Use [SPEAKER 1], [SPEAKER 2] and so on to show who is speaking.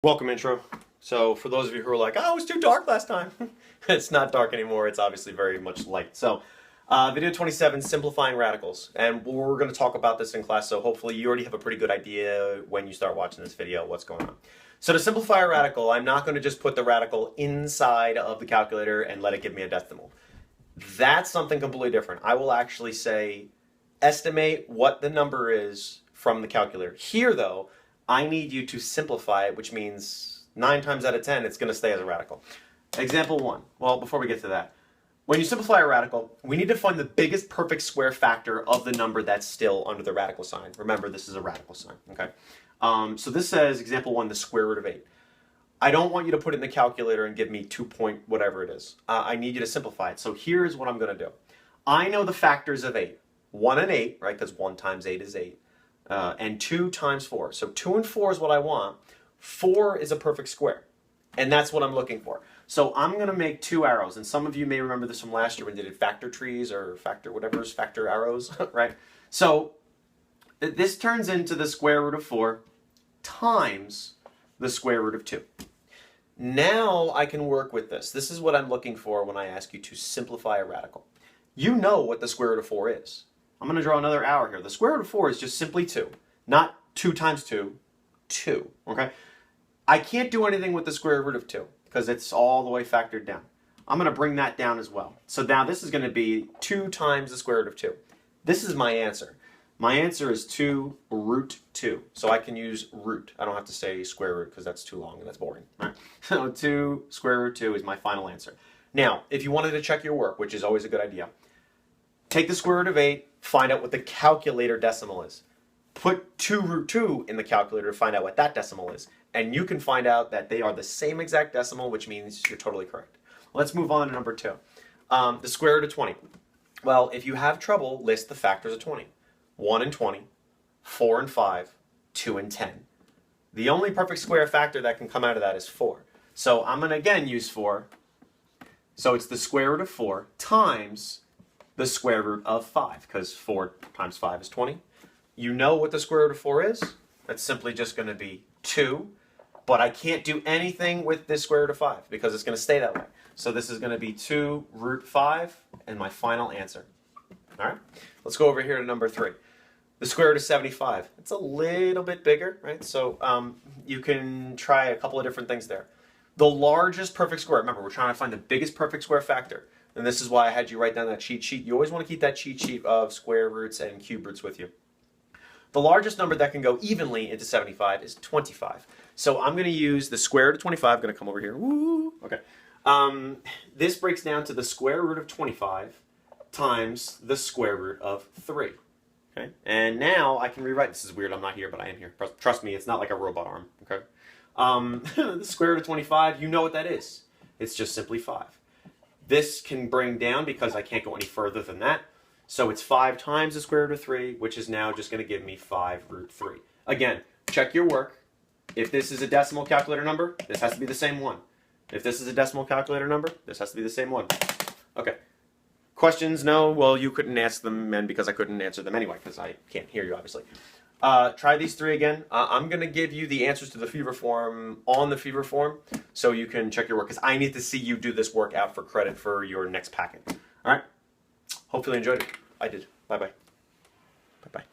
[SPEAKER 1] Welcome, intro. So for those of you who are like, oh, it was too dark last time. It's not dark anymore. It's obviously very much light. So video 27, simplifying radicals. And we're going to talk about this in class. So hopefully you already have a pretty good idea when you start watching this video what's going on. So to simplify a radical, I'm not going to just put the radical inside of the calculator and let it give me a decimal. That's something completely different. I will actually say, estimate what the number is from the calculator. Here, though, I need you to simplify it, which means 9 times out of 10, it's going to stay as a radical. Example 1. Well, before we get to that, when you simplify a radical, we need to find the biggest perfect square factor of the number that's still under the radical sign. Remember, this is a radical sign, okay? So this says, example 1, the square root of 8. I don't want you to put it in the calculator and give me 2 point whatever it is. I need you to simplify it. So here's what I'm going to do. I know the factors of 8. 1 and 8, right, because 1 times 8 is 8. And 2 times 4. So 2 and 4 is what I want. 4 is a perfect square. And that's what I'm looking for. So I'm going to make 2 arrows. And some of you may remember this from last year when they did factor trees or factor whatever's factor arrows, right? So this turns into the square root of 4 times the square root of 2. Now I can work with this. This is what I'm looking for when I ask you to simplify a radical. You know what the square root of 4 is. I'm going to draw another arrow here. The square root of 4 is just simply 2. Not 2 times 2, 2. Okay? I can't do anything with the square root of 2 because it's all the way factored down. I'm going to bring that down as well. So now this is going to be 2 times the square root of 2. This is my answer. My answer is 2 root 2. So I can use root. I don't have to say square root because that's too long and that's boring. Right? So 2 square root 2 is my final answer. Now, if you wanted to check your work, which is always a good idea, take the square root of 8, find out what the calculator decimal is. Put 2 root 2 in the calculator to find out what that decimal is. And you can find out that they are the same exact decimal, which means you're totally correct. Let's move on to number 2. The square root of 20. Well, if you have trouble, list the factors of 20. 1 and 20, 4 and 5, 2 and 10. The only perfect square factor that can come out of that is 4. So I'm going to again use 4. So it's the square root of 4 times the square root of 5, because 4 times 5 is 20. You know what the square root of 4 is? That's simply just going to be 2, but I can't do anything with this square root of 5 because it's going to stay that way. So this is going to be 2 root 5 and my final answer. All right, let's go over here to number 3. The square root of 75. It's a little bit bigger, right? So you can try a couple of different things there. The largest perfect square, remember, we're trying to find the biggest perfect square factor. And this is why I had you write down that cheat sheet. You always want to keep that cheat sheet of square roots and cube roots with you. The largest number that can go evenly into 75 is 25. So I'm going to use the square root of 25. I'm going to come over here. Woo! Okay. This breaks down to the square root of 25 times the square root of 3. Okay. And now I can rewrite. This is weird. I'm not here, but I am here. Trust me, it's not like a robot arm. Okay. The square root of 25, you know what that is. It's just simply 5. This can bring down because I can't go any further than that. So it's 5 times the square root of 3, which is now just going to give me 5 root 3. Again, check your work. If this is a decimal calculator number, this has to be the same one. If this is a decimal calculator number, this has to be the same one. Okay. Questions? No? Well, you couldn't ask them, and because I couldn't answer them anyway, because I can't hear you, obviously. Try these 3 again. I'm going to give you the answers to the fever form on the fever form so you can check your work, because I need to see you do this work out for credit for your next packet. All right? Hopefully you enjoyed it. I did. Bye-bye. Bye-bye.